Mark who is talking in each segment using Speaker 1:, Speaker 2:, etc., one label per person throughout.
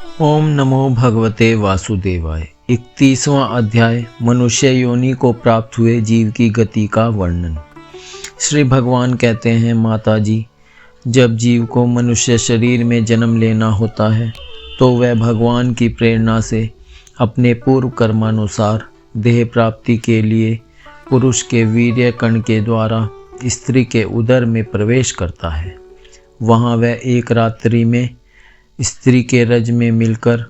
Speaker 1: ओम नमो भगवते वासुदेवाय। 31वां अध्याय मनुष्य योनि को प्राप्त हुए जीव की गति का वर्णन। श्री भगवान कहते हैं, माता जी, जब जीव को मनुष्य शरीर में जन्म लेना होता है तो वह भगवान की प्रेरणा से अपने पूर्व कर्मानुसार देह प्राप्ति के लिए पुरुष के वीर्य कण के द्वारा स्त्री के उदर में प्रवेश करता है। वहाँ वह एक रात्रि में स्त्री के रज में मिलकर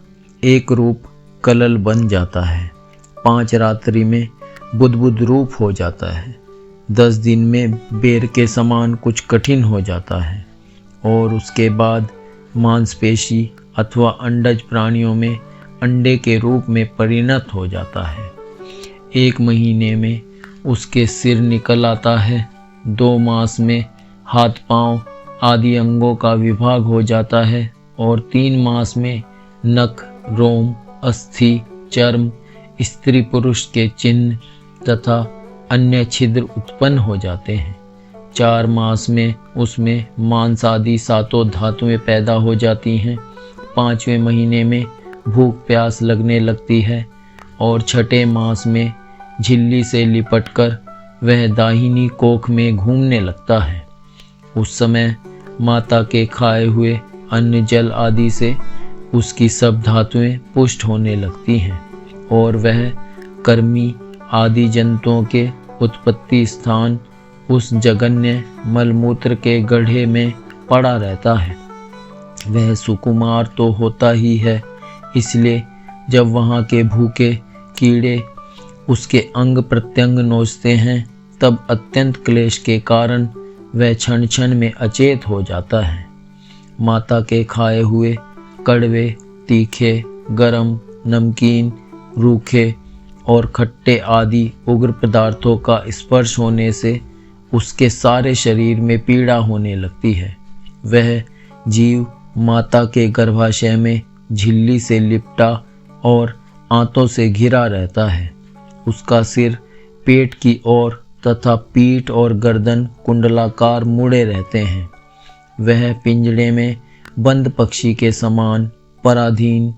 Speaker 1: एक रूप कलल बन जाता है। 5 रात्रि में बुद्बुद रूप हो जाता है। 10 दिन में बेर के समान कुछ कठिन हो जाता है और उसके बाद मांसपेशी अथवा अंडज प्राणियों में अंडे के रूप में परिणत हो जाता है। 1 महीने में उसके सिर निकल आता है। 2 मास में हाथ पांव आदि अंगों का विभाग हो जाता है और 3 मास में नख, रोम, अस्थि, चर्म, स्त्री पुरुष के चिन्ह तथा अन्य छिद्र उत्पन्न हो जाते हैं। 4 मास में उसमें मांस आदि 7 धातुएं पैदा हो जाती हैं। 5वें महीने में भूख प्यास लगने लगती है और 6ठे मास में झिल्ली से लिपटकर वह दाहिनी कोख में घूमने लगता है। उस समय माता के खाए हुए अन्न जल आदि से उसकी सब धातुएं पुष्ट होने लगती हैं और वह कर्मी आदि जंतुओं के उत्पत्ति स्थान उस जघन्य मलमूत्र के गड्ढे में पड़ा रहता है। वह सुकुमार तो होता ही है, इसलिए जब वहाँ के भूखे कीड़े उसके अंग प्रत्यंग नोचते हैं तब अत्यंत क्लेश के कारण वह क्षण क्षण में अचेत हो जाता है। माता के खाए हुए कड़वे, तीखे, गरम, नमकीन, रूखे और खट्टे आदि उग्र पदार्थों का स्पर्श होने से उसके सारे शरीर में पीड़ा होने लगती है। वह जीव माता के गर्भाशय में झिल्ली से लिपटा और आंतों से घिरा रहता है। उसका सिर पेट की ओर तथा पीठ और गर्दन कुंडलाकार मुड़े रहते हैं। वह पिंजड़े में बंद पक्षी के समान पराधीन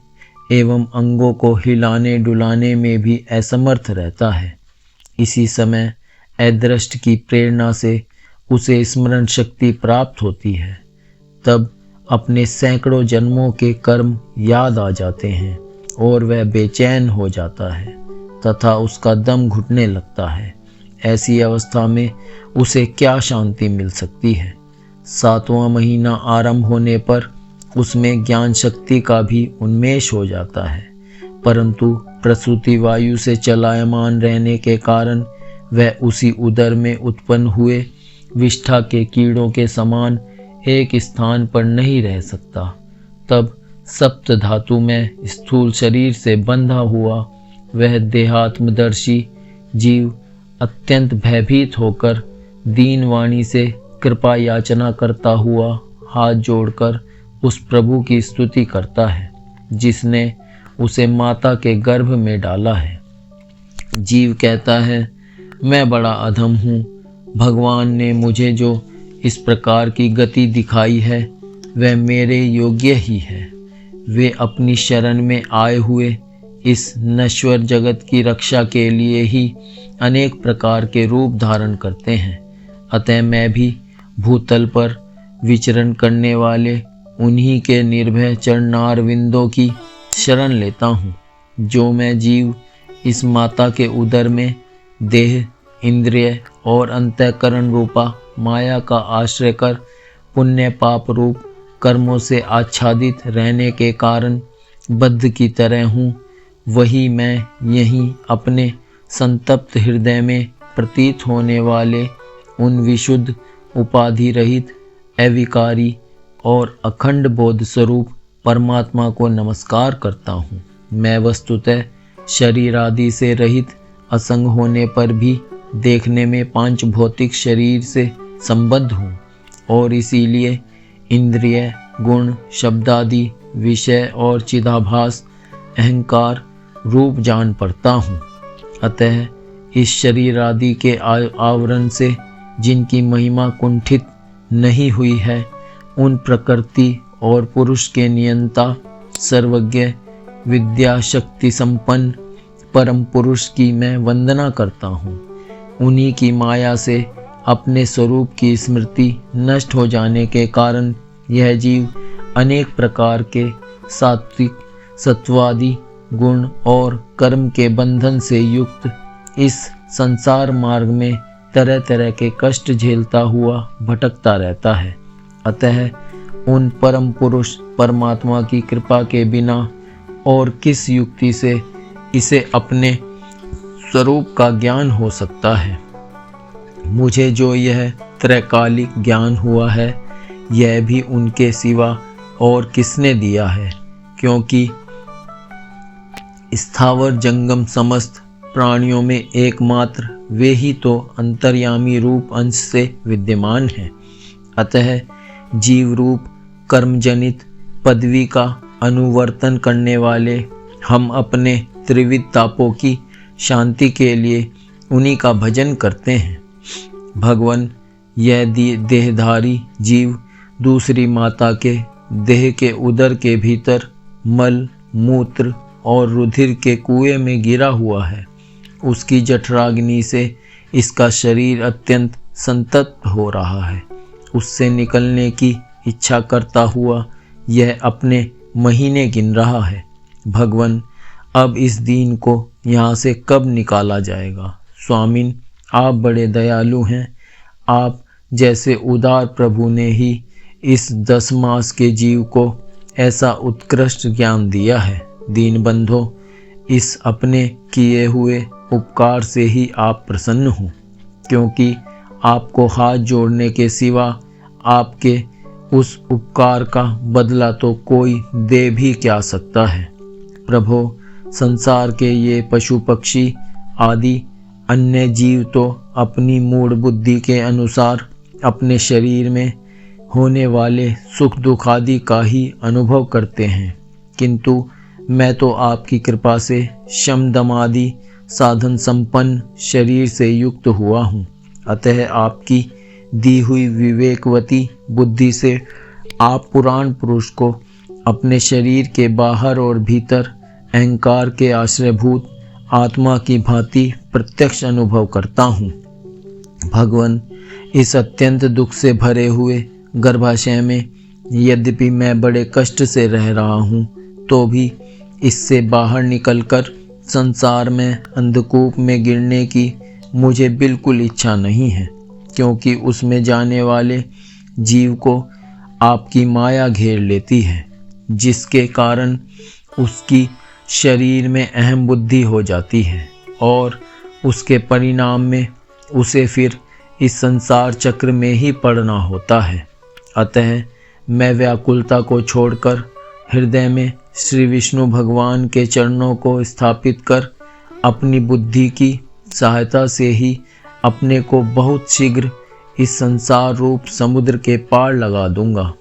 Speaker 1: एवं अंगों को हिलाने डुलाने में भी असमर्थ रहता है। इसी समय अदृष्ट की प्रेरणा से उसे स्मरण शक्ति प्राप्त होती है। तब अपने सैकड़ों जन्मों के कर्म याद आ जाते हैं और वह बेचैन हो जाता है तथा उसका दम घुटने लगता है। ऐसी अवस्था में उसे क्या शांति मिल सकती है। 7वां महीना आरंभ होने पर उसमें ज्ञान शक्ति का भी उन्मेष हो जाता है, परंतु प्रसूति वायु से चलायमान रहने के कारण वह उसी उदर में उत्पन्न हुए विष्ठा के कीड़ों के समान एक स्थान पर नहीं रह सकता। तब सप्त धातु में स्थूल शरीर से बंधा हुआ वह देहात्मदर्शी जीव अत्यंत भयभीत होकर दीन वाणी से कृपा याचना करता हुआ हाथ जोड़कर उस प्रभु की स्तुति करता है जिसने उसे माता के गर्भ में डाला है। जीव कहता है, मैं बड़ा अधम हूँ। भगवान ने मुझे जो इस प्रकार की गति दिखाई है वह मेरे योग्य ही है। वे अपनी शरण में आए हुए इस नश्वर जगत की रक्षा के लिए ही अनेक प्रकार के रूप धारण करते हैं। अतः मैं भी भूतल पर विचरण करने वाले उन्हीं के निर्भय चरणार विंदों की शरण लेता हूँ। जो मैं जीव इस माता के उदर में देह, इंद्रिय और अंतःकरण रूपा माया का आश्रय कर पुण्य पाप रूप कर्मों से आच्छादित रहने के कारण बद्ध की तरह हूँ, वही मैं यहीं अपने संतप्त हृदय में प्रतीत होने वाले उन विशुद्ध उपाधि रहित अविकारी और अखंड बोध स्वरूप परमात्मा को नमस्कार करता हूँ। मैं वस्तुतः शरीर आदि से रहित असंग होने पर भी देखने में 5 भौतिक शरीर से संबद्ध हूँ और इसीलिए इंद्रिय, गुण, शब्दादि, विषय और चिदाभास, अहंकार रूप जान पड़ता हूँ। अतः इस शरीर आदि के आवरण से जिनकी महिमा कुंठित नहीं हुई है, उन प्रकृति और पुरुष के नियंता सर्वज्ञ विद्या शक्ति संपन्न परम पुरुष की मैं वंदना करता हूँ। उन्हीं की माया से अपने स्वरूप की स्मृति नष्ट हो जाने के कारण यह जीव अनेक प्रकार के सात्विक सत्वादि गुण और कर्म के बंधन से युक्त इस संसार मार्ग में तरह तरह के कष्ट झेलता हुआ भटकता रहता है। अतः उन परम पुरुष परमात्मा की कृपा के बिना और किस युक्ति से इसे अपने स्वरूप का ज्ञान हो सकता है। मुझे जो यह त्रैकालिक ज्ञान हुआ है, यह भी उनके सिवा और किसने दिया है, क्योंकि स्थावर जंगम समस्त प्राणियों में एकमात्र वे ही तो अंतर्यामी रूप अंश से विद्यमान हैं। अतः जीव रूप कर्मजनित पदवी का अनुवर्तन करने वाले हम अपने त्रिविध तापों की शांति के लिए उन्हीं का भजन करते हैं। भगवान, यह देहधारी जीव दूसरी माता के देह के उदर के भीतर मल मूत्र और रुधिर के कुएं में गिरा हुआ है। उसकी जठराग्नि से इसका शरीर अत्यंत संतप्त हो रहा है। उससे निकलने की इच्छा करता हुआ यह अपने महीने गिन रहा है। भगवान, अब इस दीन को यहाँ से कब निकाला जाएगा? स्वामिन, आप बड़े दयालु हैं। आप जैसे उदार प्रभु ने ही इस 10 मास के जीव को ऐसा उत्कृष्ट ज्ञान दिया है। दीन बंधो, इस अपने किए हुए उपकार से ही आप प्रसन्न हो, क्योंकि आपको हाथ जोड़ने के सिवा आपके उस उपकार का बदला तो कोई दे भी क्या सकता है। प्रभो, संसार के ये पशु पक्षी आदि अन्य जीव तो अपनी मूढ़ बुद्धि के अनुसार अपने शरीर में होने वाले सुख दुख आदि का ही अनुभव करते हैं, किंतु मैं तो आपकी कृपा से शम दम आदि साधन संपन्न शरीर से युक्त हुआ हूँ। अतः आपकी दी हुई विवेकवती बुद्धि से आप पुराण पुरुष को अपने शरीर के बाहर और भीतर अहंकार के आश्रयभूत आत्मा की भांति प्रत्यक्ष अनुभव करता हूँ। भगवान, इस अत्यंत दुख से भरे हुए गर्भाशय में यद्यपि मैं बड़े कष्ट से रह रहा हूँ, तो भी इससे बाहर निकलकर संसार में अंधकूप में गिरने की मुझे बिल्कुल इच्छा नहीं है, क्योंकि उसमें जाने वाले जीव को आपकी माया घेर लेती है, जिसके कारण उसकी शरीर में अहम बुद्धि हो जाती है और उसके परिणाम में उसे फिर इस संसार चक्र में ही पड़ना होता है। अतः मैं व्याकुलता को छोड़कर हृदय में श्री विष्णु भगवान के चरणों को स्थापित कर अपनी बुद्धि की सहायता से ही अपने को बहुत शीघ्र इस संसार रूप समुद्र के पार लगा दूंगा,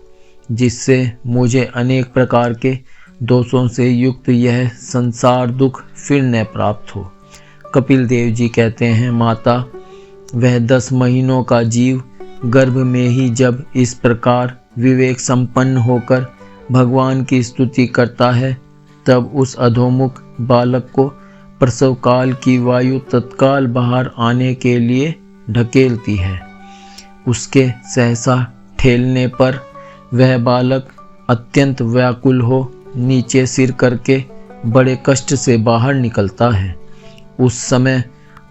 Speaker 1: जिससे मुझे अनेक प्रकार के दोषों से युक्त यह संसार दुख फिर न प्राप्त हो। कपिल देव जी कहते हैं, माता, वह 10 महीनों का जीव गर्भ में ही जब इस प्रकार विवेक संपन्न होकर भगवान की स्तुति करता है, तब उस अधोमुख बालक को प्रसव काल की वायु तत्काल बाहर आने के लिए ढकेलती है। उसके सहसा ठेलने पर वह बालक अत्यंत व्याकुल हो नीचे सिर करके बड़े कष्ट से बाहर निकलता है। उस समय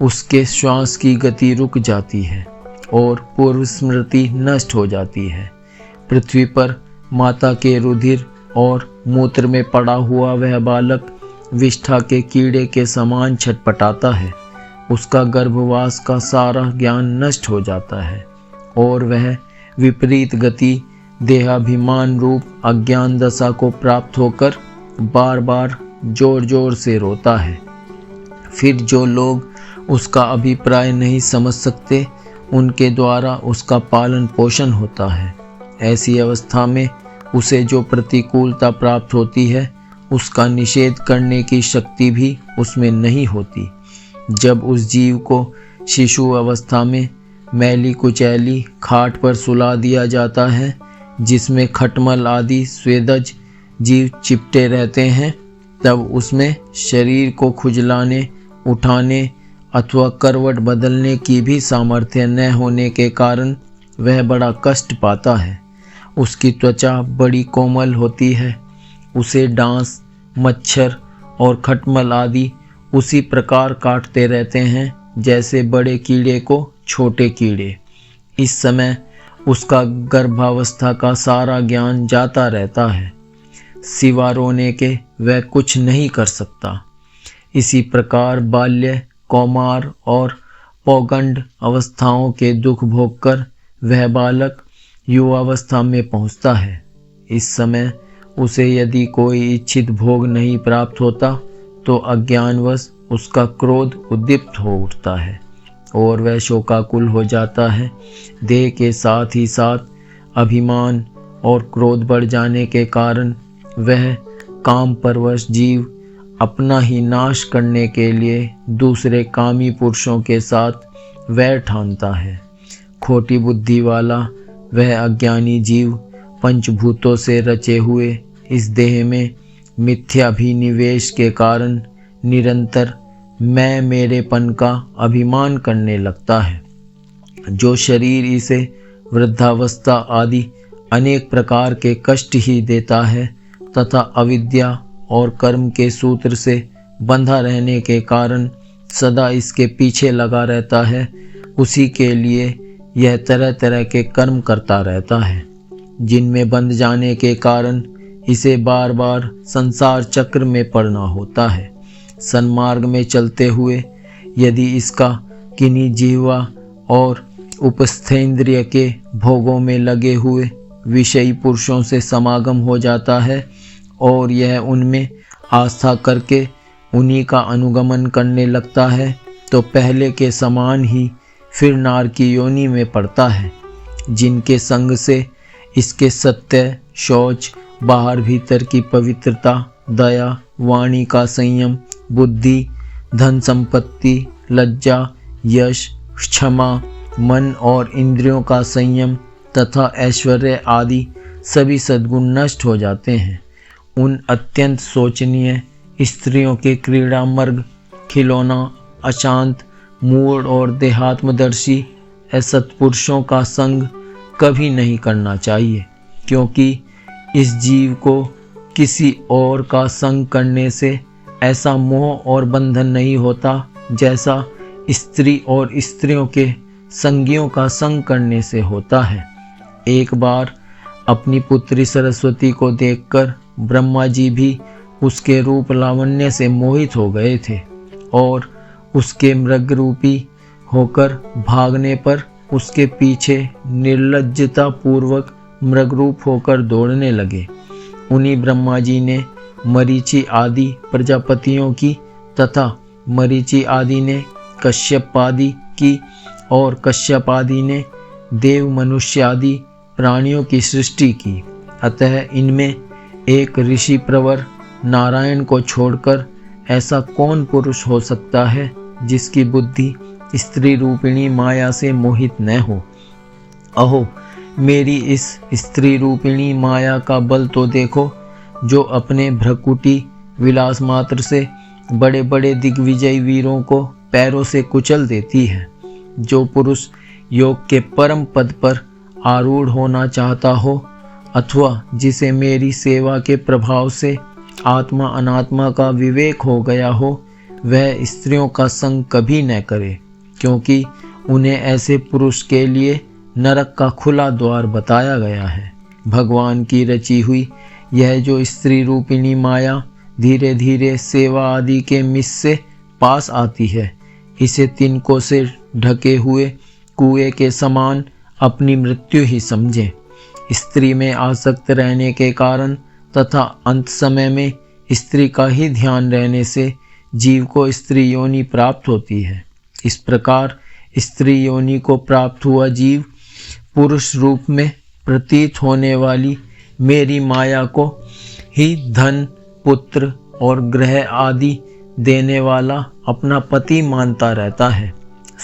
Speaker 1: उसके श्वास की गति रुक जाती है और पूर्व स्मृति नष्ट हो जाती है। पृथ्वी पर माता के रुधिर और मूत्र में पड़ा हुआ वह बालक विष्ठा के कीड़े के समान छटपटाता है। उसका गर्भवास का सारा ज्ञान नष्ट हो जाता है और वह विपरीत गति देहाभिमान रूप अज्ञान दशा को प्राप्त होकर बार बार जोर जोर से रोता है। फिर जो लोग उसका अभिप्राय नहीं समझ सकते, उनके द्वारा उसका पालन पोषण होता है। ऐसी अवस्था में उसे जो प्रतिकूलता प्राप्त होती है, उसका निषेध करने की शक्ति भी उसमें नहीं होती। जब उस जीव को शिशु अवस्था में मैली कुचैली खाट पर सुला दिया जाता है, जिसमें खटमल आदि स्वेदज जीव चिपटे रहते हैं, तब उसमें शरीर को खुजलाने, उठाने अथवा करवट बदलने की भी सामर्थ्य न होने के कारण वह बड़ा कष्ट पाता है। उसकी त्वचा बड़ी कोमल होती है। उसे डांस, मच्छर और खटमल आदि उसी प्रकार काटते रहते हैं जैसे बड़े कीड़े को छोटे कीड़े। इस समय उसका गर्भावस्था का सारा ज्ञान जाता रहता है। सिवा रोने के वह कुछ नहीं कर सकता। इसी प्रकार बाल्य, कौमार और पौगंड अवस्थाओं के दुख भोगकर वह बालक युवावस्था में पहुंचता है। इस समय उसे यदि कोई इच्छित भोग नहीं प्राप्त होता तो अज्ञानवश उसका क्रोध उद्दीप्त हो उठता है और वह शोकाकुल हो जाता है। देह के साथ ही साथ अभिमान और क्रोध बढ़ जाने के कारण वह काम परवश जीव अपना ही नाश करने के लिए दूसरे कामी पुरुषों के साथ वैर ठानता है। खोटी बुद्धि वाला वह अज्ञानी जीव पंचभूतों से रचे हुए इस देह में मिथ्याभिनिवेश के कारण निरंतर मैं मेरेपन का अभिमान करने लगता है। जो शरीर इसे वृद्धावस्था आदि अनेक प्रकार के कष्ट ही देता है तथा अविद्या और कर्म के सूत्र से बंधा रहने के कारण सदा इसके पीछे लगा रहता है, उसी के लिए यह तरह तरह के कर्म करता रहता है, जिनमें बंध जाने के कारण इसे बार बार संसार चक्र में पड़ना होता है। सन्मार्ग में चलते हुए यदि इसका किन्हीं जिह्वा और उपस्थेंद्रिय के भोगों में लगे हुए विषयी पुरुषों से समागम हो जाता है और यह उनमें आस्था करके उन्हीं का अनुगमन करने लगता है, तो पहले के समान ही फिर नार की योनि में पड़ता है, जिनके संग से इसके सत्य, शौच, बाहर भीतर की पवित्रता, दया, वाणी का संयम, बुद्धि, धन संपत्ति, लज्जा, यश, क्षमा, मन और इंद्रियों का संयम तथा ऐश्वर्य आदि सभी सद्गुण नष्ट हो जाते हैं। उन अत्यंत शोचनीय स्त्रियों के क्रीड़ा मर्ग, खिलौना, अशांत, मूढ़ और देहात्मदर्शी असत्पुरुषों का संग कभी नहीं करना चाहिए, क्योंकि इस जीव को किसी और का संग करने से ऐसा मोह और बंधन नहीं होता जैसा स्त्री और स्त्रियों के संगियों का संग करने से होता है। एक बार अपनी पुत्री सरस्वती को देखकर ब्रह्मा जी भी उसके रूप लावण्य से मोहित हो गए थे और उसके मृग रूपी होकर भागने पर उसके पीछे निर्लज्जता पूर्वक मृग रूप होकर दौड़ने लगे। उन्हीं ब्रह्मा जी ने मरीचि आदि प्रजापतियों की तथा मरीचि आदि ने कश्यप आदि की और कश्यप आदि ने देव, मनुष्य आदि प्राणियों की सृष्टि की। अतः इनमें एक ऋषि प्रवर नारायण को छोड़कर ऐसा कौन पुरुष हो सकता है जिसकी बुद्धि स्त्री रूपिणी माया से मोहित न हो। अहो, मेरी इस स्त्री रूपिणी माया का बल तो देखो, जो अपने भ्रकुटी विलास मात्र से बड़े बड़े दिग्विजयी वीरों को पैरों से कुचल देती है। जो पुरुष योग के परम पद पर आरूढ़ होना चाहता हो अथवा जिसे मेरी सेवा के प्रभाव से आत्मा अनात्मा का विवेक हो गया हो, वह स्त्रियों का संग कभी न करे, क्योंकि उन्हें ऐसे पुरुष के लिए नरक का खुला द्वार बताया गया है। भगवान की रची हुई यह जो स्त्री रूपिणी माया धीरे धीरे सेवा आदि के मिस से पास आती है, इसे तिनकों से ढके हुए कुएं के समान अपनी मृत्यु ही समझें। स्त्री में आसक्त रहने के कारण तथा अंत समय में स्त्री का ही ध्यान रहने से जीव को स्त्री योनि प्राप्त होती है। इस प्रकार स्त्री योनि को प्राप्त हुआ जीव पुरुष रूप में प्रतीत होने वाली मेरी माया को ही धन, पुत्र और ग्रह आदि देने वाला अपना पति मानता रहता है।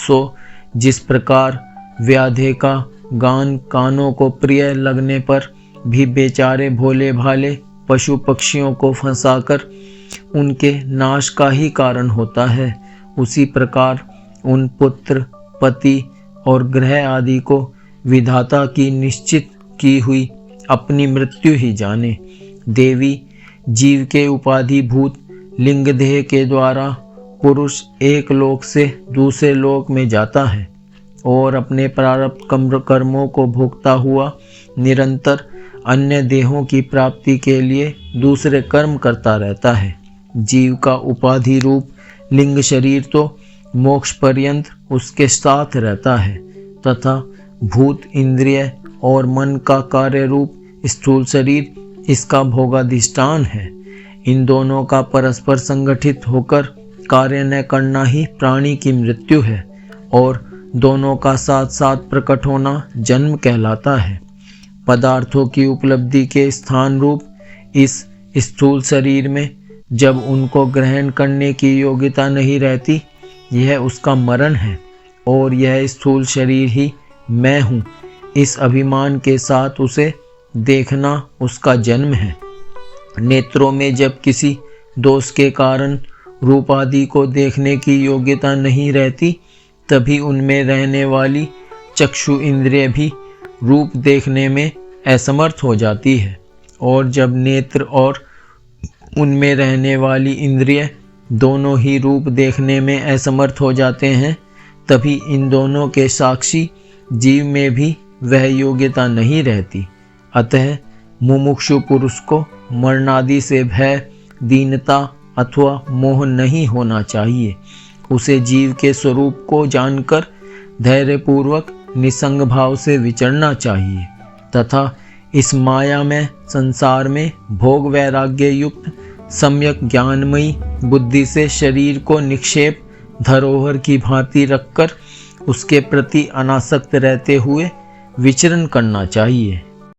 Speaker 1: सो जिस प्रकार व्याधे का गान कानों को प्रिय लगने पर भी बेचारे भोले भाले पशु पक्षियों को फंसाकर उनके नाश का ही कारण होता है, उसी प्रकार उन पुत्र, पति और ग्रह आदि को विधाता की निश्चित की हुई अपनी मृत्यु ही जाने। देवी जीव के उपाधिभूत लिंग देह के द्वारा पुरुष एक लोक से दूसरे लोक में जाता है और अपने प्रारब्ध कर्मों को भोगता हुआ निरंतर अन्य देहों की प्राप्ति के लिए दूसरे कर्म करता रहता है। जीव का उपाधि रूप लिंग शरीर तो मोक्ष पर्यंत उसके साथ रहता है तथा भूत इंद्रिय और मन का कार्य रूप स्थूल शरीर इसका भोगाधिष्ठान है। इन दोनों का परस्पर संगठित होकर कार्य न करना ही प्राणी की मृत्यु है और दोनों का साथ साथ प्रकट होना जन्म कहलाता है। पदार्थों की उपलब्धि के स्थान रूप इस स्थूल शरीर में जब उनको ग्रहण करने की योग्यता नहीं रहती, यह उसका मरण है और यह स्थूल शरीर ही मैं हूँ, इस अभिमान के साथ उसे देखना उसका जन्म है। नेत्रों में जब किसी दोष के कारण रूप आदि को देखने की योग्यता नहीं रहती, तभी उनमें रहने वाली चक्षु इंद्रिय भी रूप देखने में असमर्थ हो जाती है और जब नेत्र और उनमें रहने वाली इंद्रिय दोनों ही रूप देखने में असमर्थ हो जाते हैं, तभी इन दोनों के साक्षी जीव में भी वह योग्यता नहीं रहती। अतः मुमुक्षु पुरुष को मरणादि से भय, दीनता अथवा मोह नहीं होना चाहिए। उसे जीव के स्वरूप को जानकर धैर्यपूर्वक निसंग भाव से विचरना चाहिए तथा इस माया में संसार में भोग वैराग्य युक्त सम्यक ज्ञानमयी बुद्धि से शरीर को निक्षेप धरोहर की भांति रखकर उसके प्रति अनासक्त रहते हुए विचरण करना चाहिए।